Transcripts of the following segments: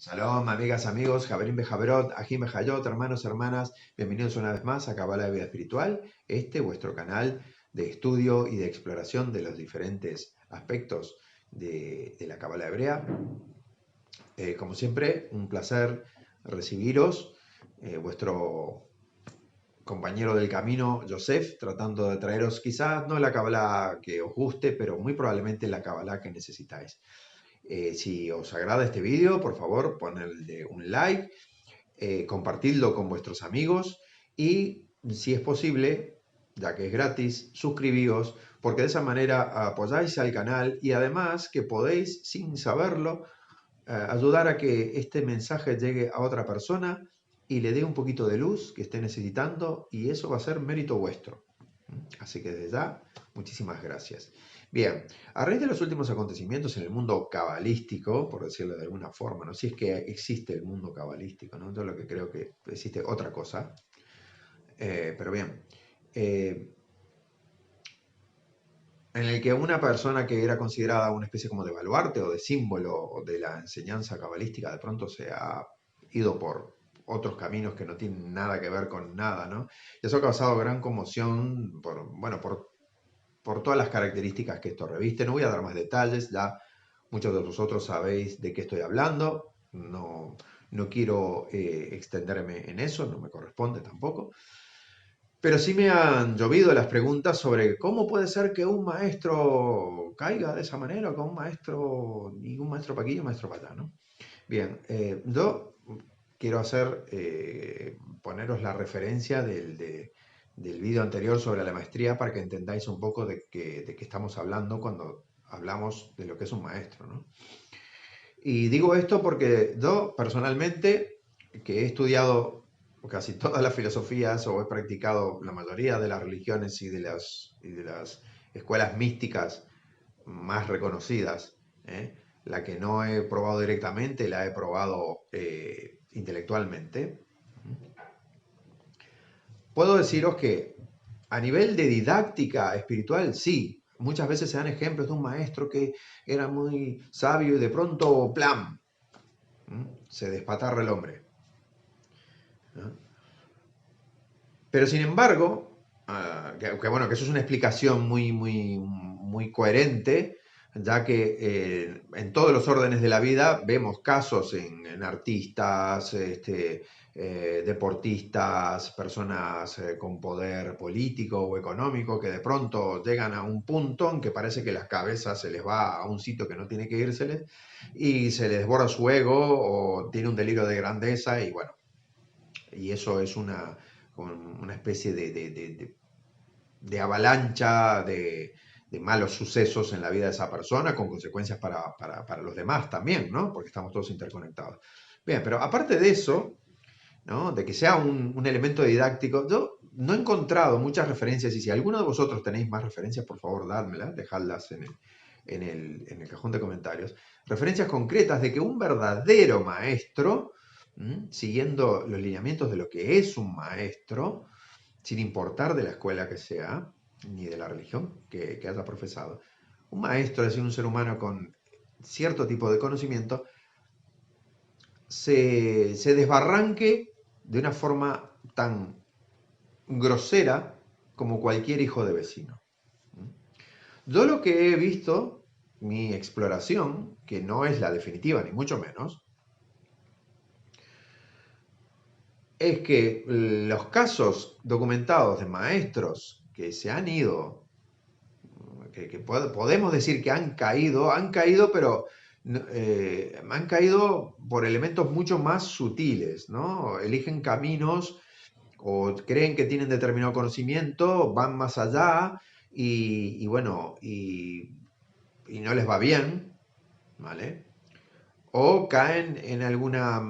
Shalom, amigas, amigos, Javerín Bejaverot, Ajim Bejayot, hermanos, hermanas, bienvenidos una vez más a Kabbalah de Vida Espiritual, vuestro canal de estudio y de exploración de los diferentes aspectos de la Kabbalah hebrea. Como siempre, un placer recibiros, vuestro compañero del camino, Joseph, tratando de traeros quizás no la Kabbalah que os guste, pero muy probablemente la Kabbalah que necesitáis. Si os agrada este vídeo, por favor, ponedle un like, compartidlo con vuestros amigos y, si es posible, ya que es gratis, suscribíos, porque de esa manera apoyáis al canal y además que podéis, sin saberlo, ayudar a que este mensaje llegue a otra persona y le dé un poquito de luz que esté necesitando, y eso va a ser mérito vuestro. Así que desde ya, muchísimas gracias. Bien, a raíz de los últimos acontecimientos en el mundo cabalístico, por decirlo de alguna forma, no sé si es que existe el mundo cabalístico, ¿no? Yo lo que creo que existe otra cosa. Pero bien, eh, en el que una persona que era considerada una especie como de baluarte o de símbolo de la enseñanza cabalística de pronto se ha ido por otros caminos que no tienen nada que ver con nada, ¿no? Y eso ha causado gran conmoción por todas las características que esto reviste. No voy a dar más detalles, ya muchos de vosotros sabéis de qué estoy hablando. No quiero extenderme en eso, no me corresponde tampoco. Pero sí me han llovido las preguntas sobre cómo puede ser que un maestro caiga de esa manera, o que un maestro, y un maestro para aquí y un maestro para allá, ¿no? Bien, yo quiero poneros la referencia del vídeo anterior sobre la maestría para que entendáis un poco de qué estamos hablando cuando hablamos de lo que es un maestro, ¿no? Y digo esto porque yo personalmente, que he estudiado casi todas las filosofías o he practicado la mayoría de las religiones y de las escuelas místicas más reconocidas, ¿eh? La que no he probado directamente, la he probado intelectualmente. Puedo deciros que a nivel de didáctica espiritual, sí, muchas veces se dan ejemplos de un maestro que era muy sabio y de pronto, ¡plam!, se despatarra el hombre, ¿no? Pero sin embargo, bueno, que eso es una explicación muy coherente, ya que en todos los órdenes de la vida vemos casos en artistas, deportistas, personas con poder político o económico, que de pronto llegan a un punto en que parece que la cabeza se les va a un sitio que no tiene que írseles y se les desborda su ego o tiene un delirio de grandeza, y bueno, y eso es una especie de avalancha de malos sucesos en la vida de esa persona, con consecuencias para los demás también, ¿no? Porque estamos todos interconectados. Bien, pero aparte de eso, ¿no? De que sea un elemento didáctico, yo no he encontrado muchas referencias, y si alguno de vosotros tenéis más referencias, por favor, dádmelas, dejadlas en el cajón de comentarios, referencias concretas de que un verdadero maestro, siguiendo los lineamientos de lo que es un maestro, sin importar de la escuela que sea, ni de la religión que haya profesado, un maestro, es decir, un ser humano con cierto tipo de conocimiento, se desbarranque de una forma tan grosera como cualquier hijo de vecino. Yo lo que he visto, mi exploración, que no es la definitiva ni mucho menos, es que los casos documentados de maestros que se han ido, que podemos decir que han caído, pero han caído por elementos mucho más sutiles, ¿no? Eligen caminos o creen que tienen determinado conocimiento, van más allá y bueno, y no les va bien, ¿vale? O caen en alguna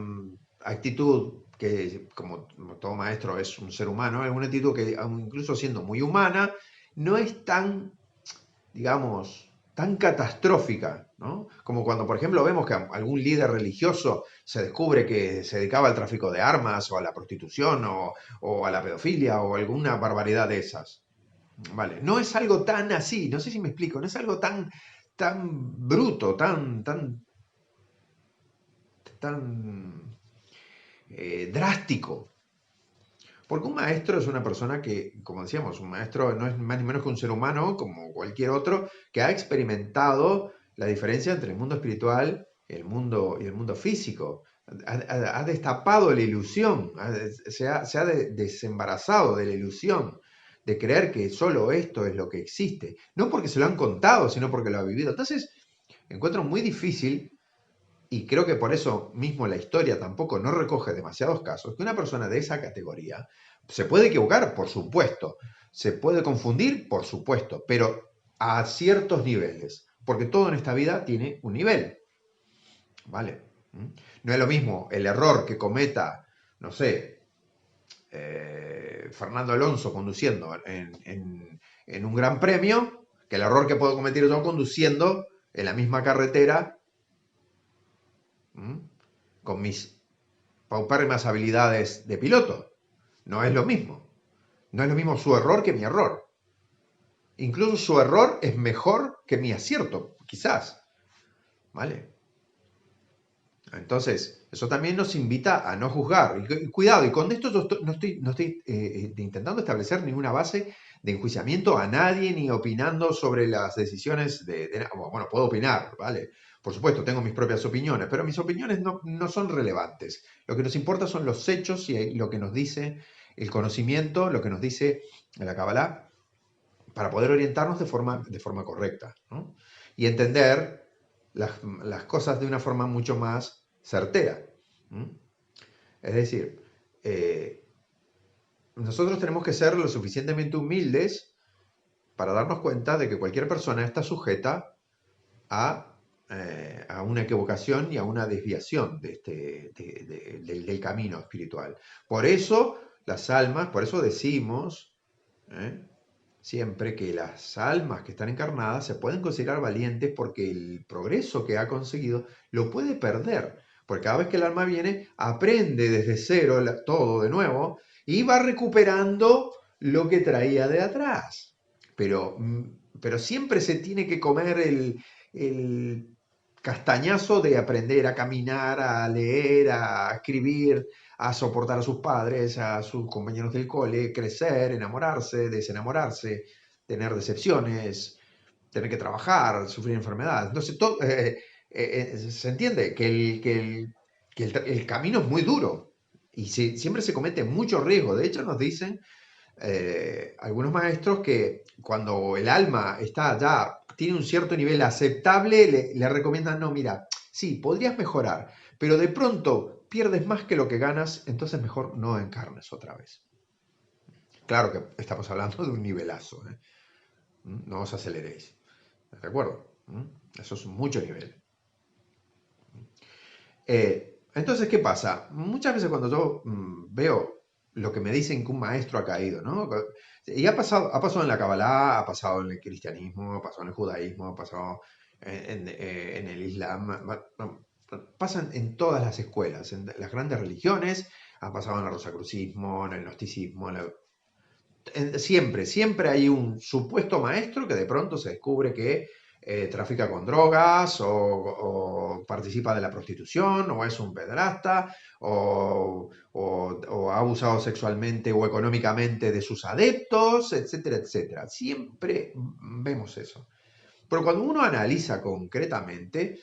actitud que, como todo maestro es un ser humano, alguna actitud que, aun incluso siendo muy humana, no es tan, digamos, tan catastrófica, ¿no? Como cuando, por ejemplo, vemos que algún líder religioso se descubre que se dedicaba al tráfico de armas o a la prostitución o a la pedofilia o alguna barbaridad de esas. Vale, no es algo tan así, no sé si me explico, no es algo tan bruto, tan drástico. Porque un maestro es una persona que, como decíamos, un maestro no es más ni menos que un ser humano, como cualquier otro, que ha experimentado la diferencia entre el mundo espiritual y el mundo físico. Ha destapado la ilusión, se ha desembarazado de la ilusión de creer que solo esto es lo que existe. No porque se lo han contado, sino porque lo ha vivido. Entonces, encuentro muy difícil, y creo que por eso mismo la historia tampoco no recoge demasiados casos, que una persona de esa categoría se puede equivocar, por supuesto, se puede confundir, por supuesto, pero a ciertos niveles, porque todo en esta vida tiene un nivel, ¿vale? No es lo mismo el error que cometa, no sé, Fernando Alonso conduciendo en un gran premio, que el error que puedo cometer yo conduciendo en la misma carretera, ¿m? Con mis paupérrimas habilidades de piloto. No es lo mismo. No es lo mismo su error que mi error. Incluso su error es mejor que mi acierto, quizás. ¿Vale? Entonces, eso también nos invita a no juzgar. Y cuidado, y con esto yo no estoy intentando establecer ninguna base de enjuiciamiento a nadie ni opinando sobre las decisiones bueno, puedo opinar, ¿vale? Por supuesto, tengo mis propias opiniones, pero mis opiniones no son relevantes. Lo que nos importa son los hechos y lo que nos dice el conocimiento, lo que nos dice la Kabbalah, para poder orientarnos de forma correcta, ¿no? Y entender las cosas de una forma mucho más certera. ¿Mm? Es decir, nosotros tenemos que ser lo suficientemente humildes para darnos cuenta de que cualquier persona está sujeta a una equivocación y a una desviación del camino espiritual. Por eso las almas, por eso decimos siempre que las almas que están encarnadas se pueden considerar valientes porque el progreso que ha conseguido lo puede perder. Porque cada vez que el alma viene, aprende desde cero todo de nuevo y va recuperando lo que traía de atrás. Pero siempre se tiene que comer el castañazo de aprender a caminar, a leer, a escribir, a soportar a sus padres, a sus compañeros del cole, crecer, enamorarse, desenamorarse, tener decepciones, tener que trabajar, sufrir enfermedades. Entonces, se entiende que el camino es muy duro y siempre se comete mucho riesgo. De hecho, nos dicen algunos maestros que cuando el alma está ya, tiene un cierto nivel aceptable, le recomiendan, no, mira, sí, podrías mejorar, pero de pronto pierdes más que lo que ganas, entonces mejor no encarnes otra vez. Claro que estamos hablando de un nivelazo, ¿eh? No os aceleréis, ¿de acuerdo? Eso es mucho nivel. Entonces, ¿qué pasa? Muchas veces cuando yo veo lo que me dicen que un maestro ha caído, ¿no? Y ha pasado en la Kabbalah, ha pasado en el cristianismo, ha pasado en el judaísmo, ha pasado en el islam, pasan en todas las escuelas, en las grandes religiones, ha pasado en el rosacrucismo, en el gnosticismo, siempre hay un supuesto maestro que de pronto se descubre que trafica con drogas o participa de la prostitución o es un pederasta o ha abusado sexualmente o económicamente de sus adeptos, etcétera, etcétera. Siempre vemos eso. Pero cuando uno analiza concretamente,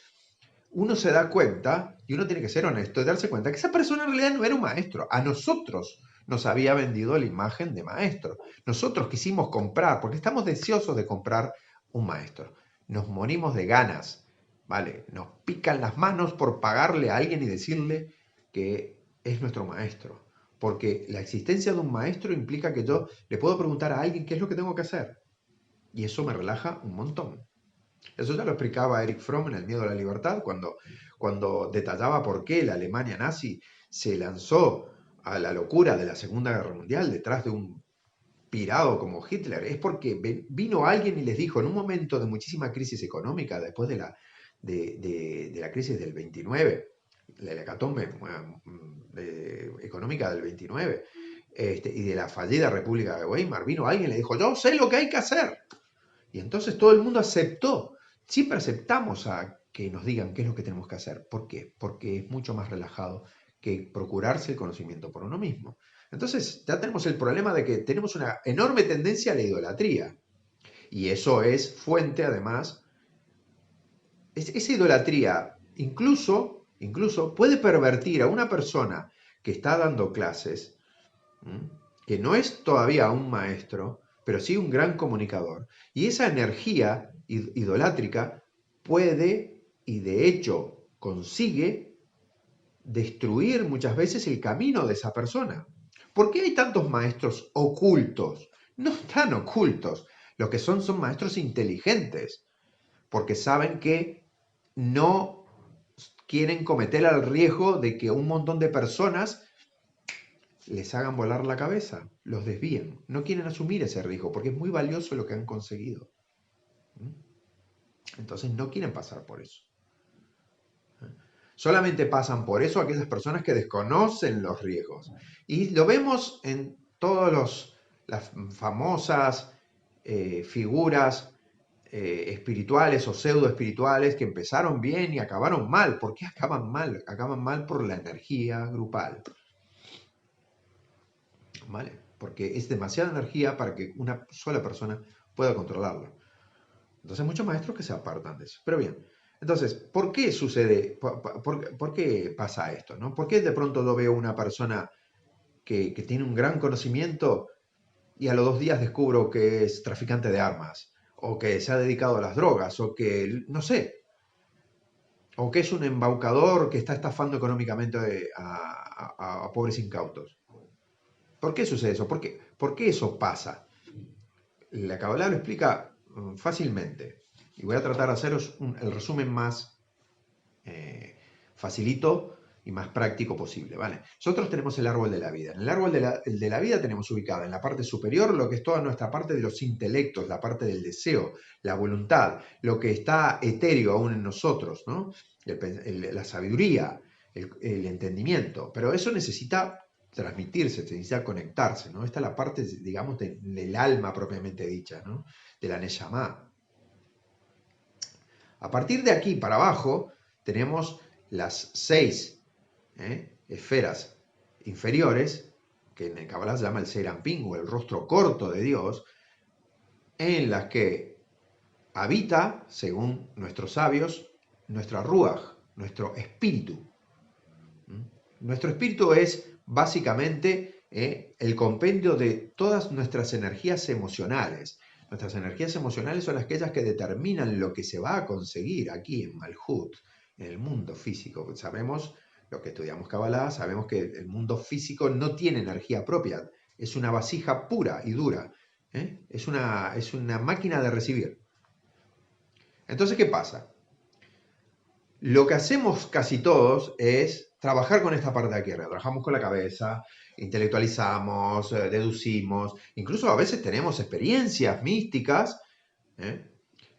uno se da cuenta, y uno tiene que ser honesto y darse cuenta que esa persona en realidad no era un maestro. A nosotros nos había vendido la imagen de maestro. Nosotros quisimos comprar, porque estamos deseosos de comprar un maestro. Nos morimos de ganas, ¿vale? Nos pican las manos por pagarle a alguien y decirle que es nuestro maestro. Porque la existencia de un maestro implica que yo le puedo preguntar a alguien qué es lo que tengo que hacer. Y eso me relaja un montón. Eso ya lo explicaba Eric Fromm en El miedo a la libertad, cuando detallaba por qué la Alemania nazi se lanzó a la locura de la Segunda Guerra Mundial detrás de un pirado como Hitler. Es porque vino alguien y les dijo, en un momento de muchísima crisis económica, después de la crisis del 29, la hecatombe económica del 29, y de la fallida República de Weimar, vino alguien y le dijo, yo sé lo que hay que hacer. Y entonces todo el mundo aceptó. Siempre aceptamos a que nos digan qué es lo que tenemos que hacer. ¿Por qué? Porque es mucho más relajado que procurarse el conocimiento por uno mismo. Entonces, ya tenemos el problema de que tenemos una enorme tendencia a la idolatría. Y eso es fuente, además, esa idolatría incluso puede pervertir a una persona que está dando clases, ¿m? Que no es todavía un maestro, pero sí un gran comunicador. Y esa energía idolátrica puede, y de hecho consigue, destruir muchas veces el camino de esa persona. ¿Por qué hay tantos maestros ocultos? No están ocultos. Lo que son maestros inteligentes, porque saben que no quieren cometer el riesgo de que un montón de personas les hagan volar la cabeza, los desvíen. No quieren asumir ese riesgo porque es muy valioso lo que han conseguido. Entonces no quieren pasar por eso. Solamente pasan por eso aquellas personas que desconocen los riesgos. Y lo vemos en todas las famosas figuras espirituales o pseudo espirituales que empezaron bien y acabaron mal. ¿Por qué acaban mal? Acaban mal por la energía grupal. ¿Vale? Porque es demasiada energía para que una sola persona pueda controlarla. Entonces, muchos maestros que se apartan de eso. Pero bien, entonces, ¿por qué sucede? ¿Por qué pasa esto? ¿No? ¿Por qué de pronto yo veo una persona que tiene un gran conocimiento y a los 2 días descubro que es traficante de armas? O que se ha dedicado a las drogas, o que, no sé, o que es un embaucador que está estafando económicamente a pobres incautos. ¿Por qué sucede eso? ¿Por qué eso pasa? La Kabbalah lo explica fácilmente. Y voy a tratar de haceros el resumen más facilito y más práctico posible, ¿vale? Nosotros tenemos el árbol de la vida. En el árbol de la vida tenemos ubicado en la parte superior lo que es toda nuestra parte de los intelectos, la parte del deseo, la voluntad, lo que está etéreo aún en nosotros, ¿no? La sabiduría, el entendimiento. Pero eso necesita transmitirse, necesita conectarse, ¿no? Esta es la parte, digamos, del alma propiamente dicha, ¿no? De la Neshama. A partir de aquí para abajo tenemos las 6 esferas inferiores, que en el Kabbalah se llama el Serampín o el rostro corto de Dios, en las que habita, según nuestros sabios, nuestra Ruach, nuestro espíritu. Nuestro espíritu es básicamente el compendio de todas nuestras energías emocionales. Nuestras energías emocionales son aquellas que determinan lo que se va a conseguir aquí en Malhut, en el mundo físico. Sabemos, lo que estudiamos Kabbalah, sabemos que el mundo físico no tiene energía propia, es una vasija pura y dura, es una máquina de recibir. Entonces, ¿qué pasa? Lo que hacemos casi todos es trabajar con esta parte de aquí arriba. Trabajamos con la cabeza, intelectualizamos, deducimos, incluso a veces tenemos experiencias místicas. ¿eh?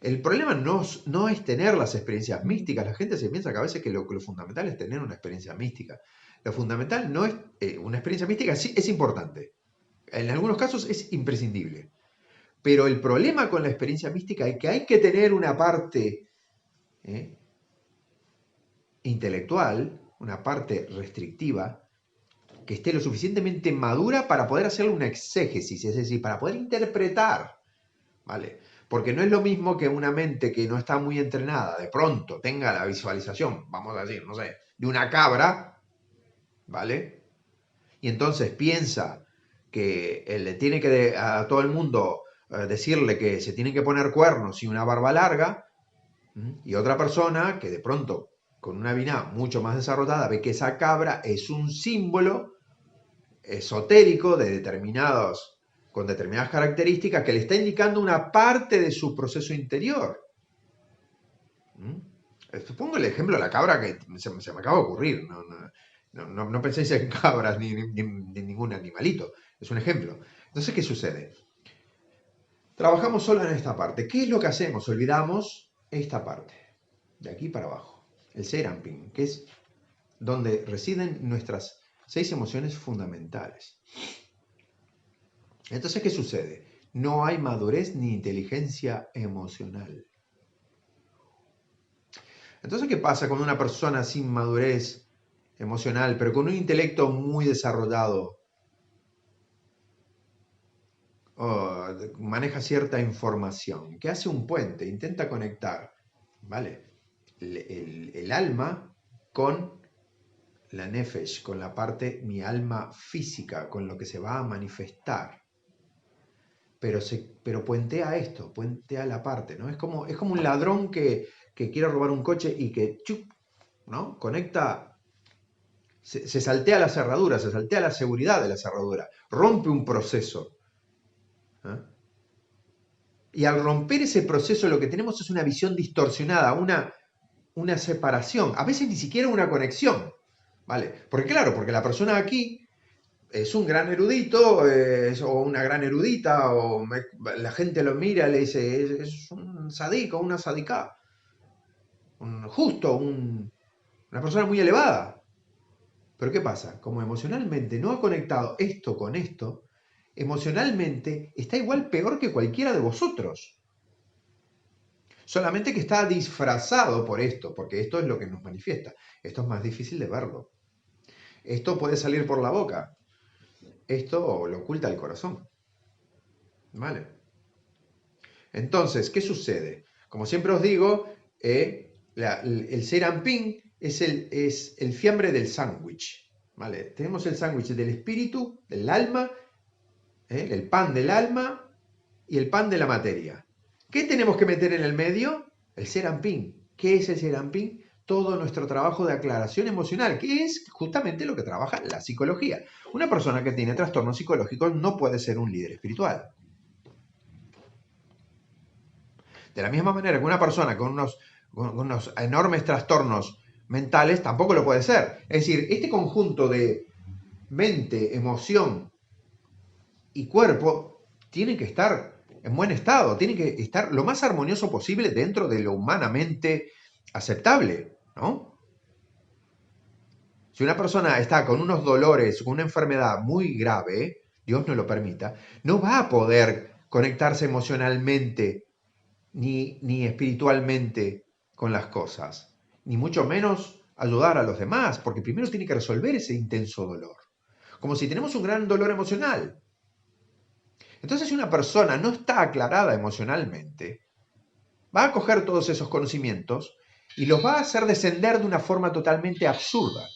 El problema no es tener las experiencias místicas. La gente se piensa que a veces que lo fundamental es tener una experiencia mística. Lo fundamental no es una experiencia mística, sí es importante. En algunos casos es imprescindible. Pero el problema con la experiencia mística es que hay que tener una parte ¿eh? intelectual, una parte restrictiva, que esté lo suficientemente madura para poder hacer una exégesis, es decir, para poder interpretar, ¿vale? Porque no es lo mismo que una mente que no está muy entrenada, de pronto tenga la visualización, vamos a decir, no sé, de una cabra, ¿vale? Y entonces piensa que le tiene que a todo el mundo decirle que se tienen que poner cuernos y una barba larga, y otra persona que de pronto, con una biná mucho más desarrollada, ve que esa cabra es un símbolo esotérico con determinadas características que le está indicando una parte de su proceso interior. Pongo el ejemplo de la cabra que se me acaba de ocurrir. No penséis en cabras ni ningún animalito. Es un ejemplo. Entonces, ¿qué sucede? Trabajamos solo en esta parte. ¿Qué es lo que hacemos? Olvidamos esta parte, de aquí para abajo. El Serampín, que es donde residen nuestras 6 emociones fundamentales. Entonces, ¿qué sucede? No hay madurez ni inteligencia emocional. Entonces, ¿qué pasa con una persona sin madurez emocional, pero con un intelecto muy desarrollado? Maneja cierta información, que hace un puente, intenta conectar, ¿vale? El alma con la nefesh, con la parte, mi alma física, con lo que se va a manifestar. Pero puentea esto, puentea la parte, ¿no? Es como un ladrón que quiere robar un coche y que, ¡chup!, ¿no? Conecta, se saltea la cerradura, se saltea la seguridad de la cerradura, rompe un proceso. ¿Eh? Y al romper ese proceso lo que tenemos es una visión distorsionada, una separación, a veces ni siquiera una conexión, ¿vale? Porque claro, porque la persona aquí es un gran erudito, o una gran erudita, la gente lo mira y le dice, es un sadik o una sadiká, una persona muy elevada. Pero ¿qué pasa? Como emocionalmente no ha conectado esto con esto, emocionalmente está igual peor que cualquiera de vosotros. Solamente que está disfrazado por esto, porque esto es lo que nos manifiesta. Esto es más difícil de verlo. Esto puede salir por la boca. Esto lo oculta el corazón. ¿Vale? Entonces, ¿qué sucede? Como siempre os digo, el serampín es el fiambre del sándwich. ¿Vale? Tenemos el sándwich del espíritu, del alma, el pan del alma y el pan de la materia. ¿Qué tenemos que meter en el medio? El serampín. ¿Qué es el serampín? Todo nuestro trabajo de aclaración emocional, que es justamente lo que trabaja la psicología. Una persona que tiene trastornos psicológicos no puede ser un líder espiritual. De la misma manera que una persona con unos enormes trastornos mentales tampoco lo puede ser. Es decir, este conjunto de mente, emoción y cuerpo tiene que estar en buen estado, tiene que estar lo más armonioso posible dentro de lo humanamente aceptable, ¿no? Si una persona está con unos dolores, con una enfermedad muy grave, Dios no lo permita, no va a poder conectarse emocionalmente ni espiritualmente con las cosas, ni mucho menos ayudar a los demás, porque primero tiene que resolver ese intenso dolor. Como si tenemos un gran dolor emocional. Entonces, si una persona no está aclarada emocionalmente, va a coger todos esos conocimientos y los va a hacer descender de una forma totalmente absurda.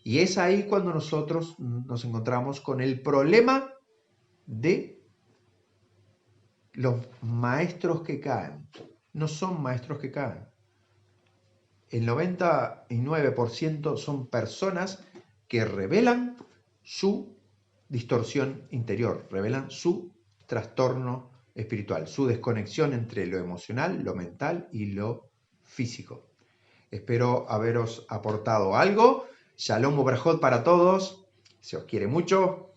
Y es ahí cuando nosotros nos encontramos con el problema de los maestros que caen. No son maestros que caen. El 99% son personas que revelan su distorsión interior, revelan su trastorno espiritual, su desconexión entre lo emocional, lo mental y lo físico. Espero haberos aportado algo. Shalom Ubrajot para todos. Se os quiere mucho.